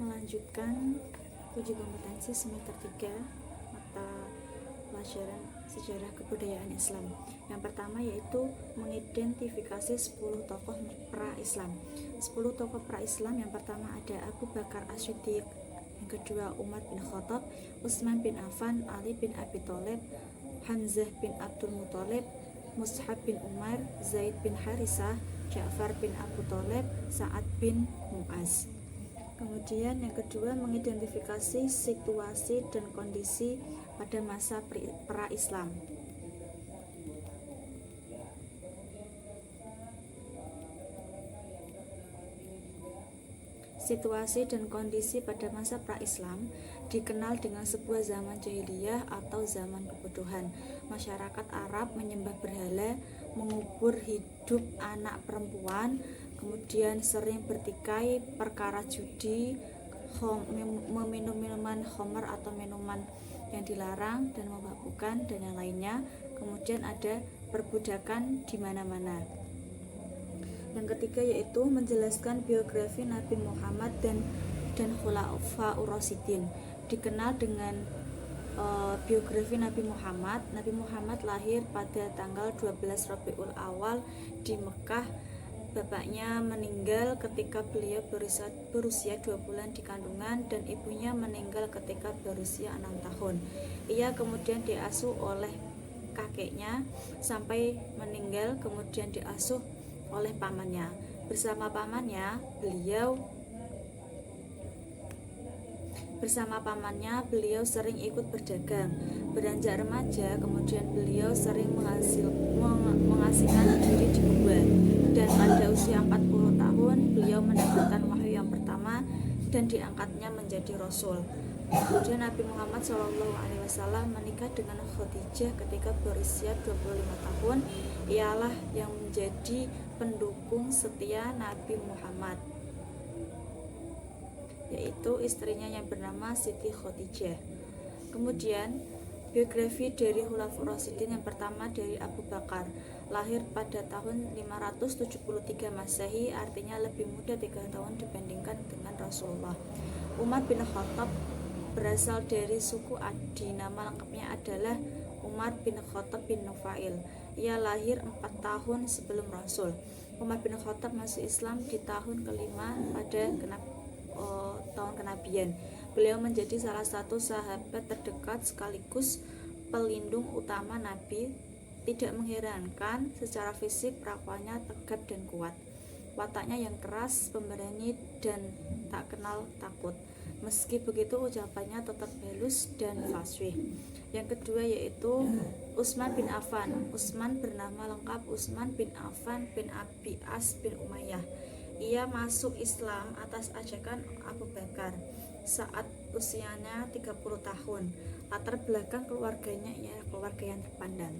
melanjutkan uji kompetensi semester 3 mata pelajaran sejarah kebudayaan Islam. Yang pertama yaitu mengidentifikasi 10 tokoh pra-Islam. 10 tokoh pra-Islam yang pertama ada Abu Bakar As-Siddiq, yang kedua Umar bin Khattab, Utsman bin Affan, Ali bin Abi Thalib, Hamzah bin Abdul Muthalib, Mus'ab bin Umar, Zaid bin Harisah, Ja'far bin Abu Thalib, Sa'ad bin Mu'az. Kemudian yang kedua mengidentifikasi situasi dan kondisi pada masa pra-Islam. Situasi dan kondisi pada masa pra-Islam dikenal dengan sebuah zaman jahiliyah atau zaman kebodohan. Masyarakat Arab menyembah berhala, mengubur hidup anak perempuan, kemudian sering bertikai perkara judi, meminum minuman khamr atau minuman yang dilarang dan memabukkan dan yang lainnya. Kemudian ada perbudakan di mana-mana. Yang ketiga yaitu menjelaskan biografi Nabi Muhammad dan Khulafaur Rasyidin. Dikenal dengan biografi Nabi Muhammad. Nabi Muhammad lahir pada tanggal 12 Rabiul Awal di Mekah. Bapaknya meninggal ketika beliau berusia 2 bulan di kandungan dan ibunya meninggal ketika berusia 6 tahun. Ia kemudian diasuh oleh kakeknya sampai meninggal, kemudian diasuh oleh pamannya. Bersama pamannya beliau sering ikut berdagang. Beranjak remaja, kemudian beliau sering mengasingkan diri di gua, dan pada usia 40 tahun beliau mendapatkan wahyu yang pertama dan diangkatnya menjadi rasul. Kemudian Nabi Muhammad SAW menikah dengan Khadijah ketika berusia 25 tahun. Ialah yang menjadi pendukung setia Nabi Muhammad, yaitu istrinya yang bernama Siti Khadijah. Kemudian biografi dari Khulafaur Rasyidin yang pertama dari Abu Bakar, lahir pada tahun 573 Masehi, artinya lebih muda 3 tahun dibandingkan dengan Rasulullah. Umar bin Khattab berasal dari suku Adi. Nama lengkapnya adalah Umar bin Khattab bin Nufail. Ia lahir 4 tahun sebelum Rasul. Umar bin Khattab masuk Islam di tahun kelima pada tahun kenabian. Beliau menjadi salah satu sahabat terdekat sekaligus pelindung utama Nabi. Tidak mengherankan, secara fisik perawakannya tegap dan kuat. Wataknya yang keras, pemberani dan tak kenal takut. Meski begitu ucapannya tetap halus dan fasih. Yang kedua yaitu Utsman bin Affan. Utsman bernama lengkap Utsman bin Affan bin Abi As bin Umayyah. Ia masuk Islam atas ajakan Abu Bakar saat usianya 30 tahun. Latar belakang keluarganya ialah keluarga yang terpandang.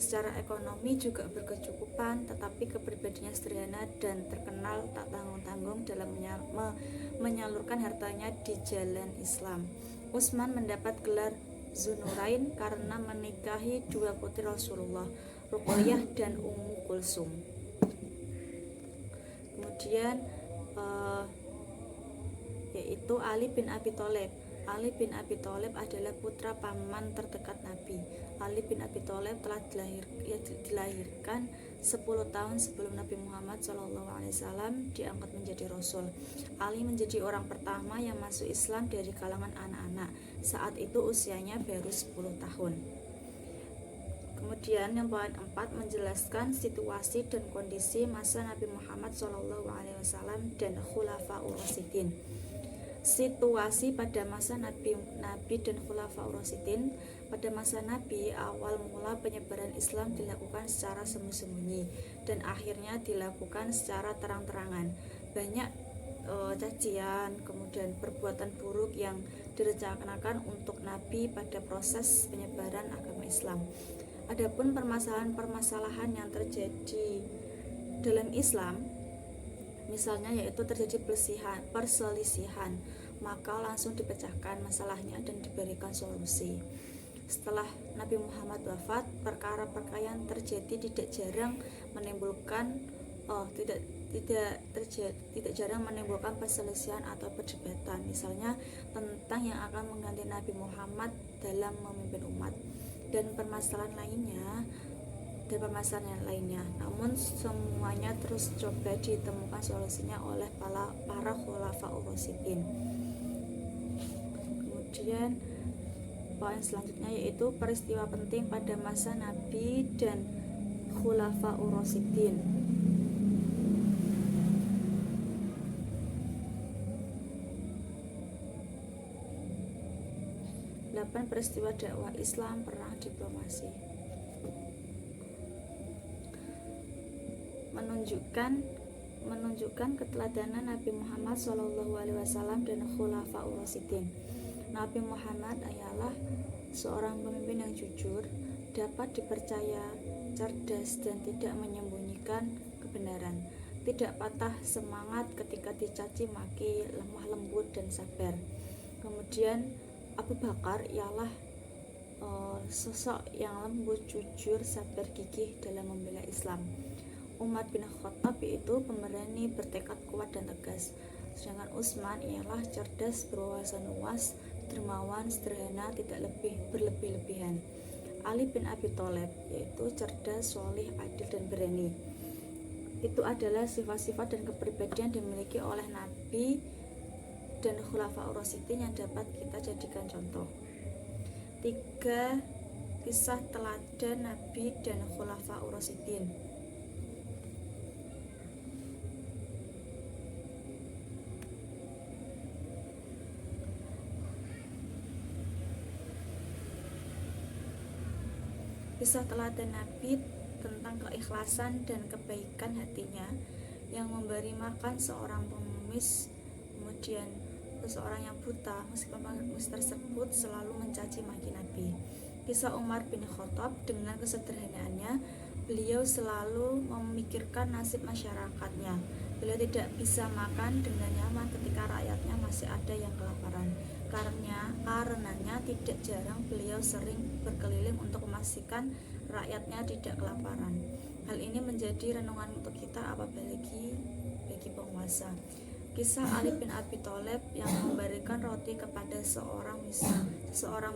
Secara ekonomi juga berkecukupan, tetapi kepribadiannya sederhana dan terkenal tak tanggung-tanggung dalam menyalurkan hartanya di jalan Islam. Utsman mendapat gelar Dzunurain karena menikahi 2 putri Rasulullah, Ruqayyah dan Ummu Kulsum. Kemudian yaitu Ali bin Abi Thalib. Ali bin Abi Thalib adalah putra paman terdekat Nabi. Ali bin Abi Thalib telah dilahirkan 10 tahun sebelum Nabi Muhammad SAW diangkat menjadi Rasul. Ali menjadi orang pertama yang masuk Islam dari kalangan anak-anak. Saat itu usianya baru 10 tahun. Kemudian yang poin 4 menjelaskan situasi dan kondisi masa Nabi Muhammad SAW dan Khulafaur Rasyidin. Situasi pada masa Nabi dan Khulafaur Rasyidin. Pada masa Nabi, awal mula penyebaran Islam dilakukan secara sembunyi-sembunyi dan akhirnya dilakukan secara terang-terangan. Banyak cacian, kemudian perbuatan buruk yang direncanakan untuk Nabi pada proses penyebaran agama Islam. Adapun permasalahan yang terjadi dalam Islam, misalnya yaitu terjadi perselisihan, maka langsung dipecahkan masalahnya dan diberikan solusi. Setelah Nabi Muhammad wafat, perkara-perkara yang terjadi tidak jarang menimbulkan tidak jarang menimbulkan perselisihan atau perdebatan, misalnya tentang yang akan mengganti Nabi Muhammad dalam memimpin umat dan permasalahan lainnya. Namun semuanya terus coba ditemukan solusinya oleh para khulafaur rasyidin. Kemudian poin selanjutnya yaitu peristiwa penting pada masa Nabi dan khulafaur rasyidin. Peristiwa dakwah Islam, perang, diplomasi. Menunjukkan keteladanan Nabi Muhammad SAW dan khulafaur rasyidin. Nabi Muhammad ialah seorang pemimpin yang jujur, dapat dipercaya, cerdas, dan tidak menyembunyikan kebenaran. Tidak patah semangat ketika dicaci maki, lemah lembut dan sabar. Kemudian Abu Bakar ialah sosok yang lembut, jujur, sabar, gigih dalam membela Islam. Umar bin Khattab yaitu pemberani, bertekad kuat dan tegas. Sedangkan Utsman ialah cerdas, berwawasan luas, dermawan, sederhana, tidak berlebih-lebihan. Ali bin Abi Thalib yaitu cerdas, sholih, adil dan berani. Itu adalah sifat-sifat dan kepribadian yang dimiliki oleh Nabi dan khulafaur rasyidin yang dapat kita jadikan contoh. 3 kisah teladan Nabi dan khulafaur rasyidin. Kisah teladan Nabi tentang keikhlasan dan kebaikan hatinya yang memberi makan seorang pengemis, kemudian seseorang yang buta, meskipun pengemis tersebut selalu mencaci maki Nabi. Kisah Umar bin Khattab, dengan kesederhanaannya beliau selalu memikirkan nasib masyarakatnya. Beliau tidak bisa makan dengan nyaman ketika rakyatnya masih ada yang kelaparan. Karenanya tidak jarang beliau sering berkeliling untuk memastikan rakyatnya tidak kelaparan. Hal ini menjadi renungan untuk kita apalagi bagi penguasa. Kisah Ali bin Abi Thalib yang memberikan roti kepada seorang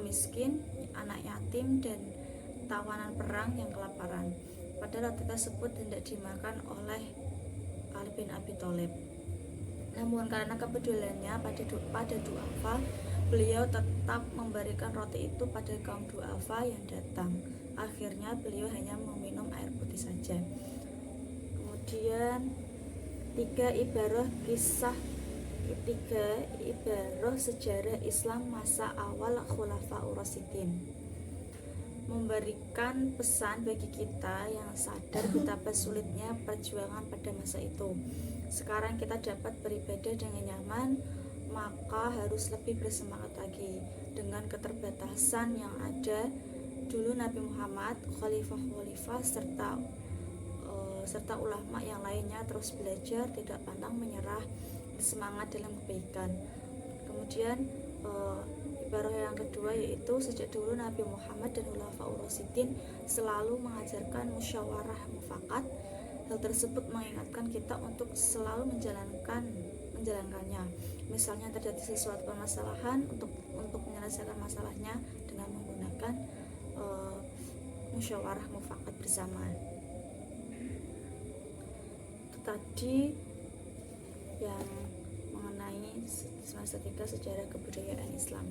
miskin, anak yatim, dan tawanan perang yang kelaparan. Padahal roti tersebut tidak dimakan oleh Ali bin Abi Thalib. Namun karena kepeduliannya pada du'afa, beliau tetap memberikan roti itu pada kaum du'afa yang datang. Akhirnya beliau hanya meminum air putih saja. Kemudian 3 ibarah sejarah Islam masa awal khulafaur rasyidin. Memberikan pesan bagi kita yang sadar betapa sulitnya perjuangan pada masa itu. Sekarang kita dapat beribadah dengan nyaman, maka harus lebih bersemangat lagi. Dengan keterbatasan yang ada dulu, Nabi Muhammad, khalifah-khalifah serta ulama yang lainnya terus belajar, tidak pantang menyerah, bersemangat dalam kebaikan. Kemudian ibarat yang kedua yaitu sejak dulu Nabi Muhammad dan khulafaur rasyidin selalu mengajarkan musyawarah mufakat. Hal tersebut mengingatkan kita untuk selalu menjalankannya. Misalnya terjadi sesuatu permasalahan, untuk menyelesaikan masalahnya dengan menggunakan musyawarah mufakat bersama. Tadi yang mengenai semester 3 sejarah kebudayaan Islam.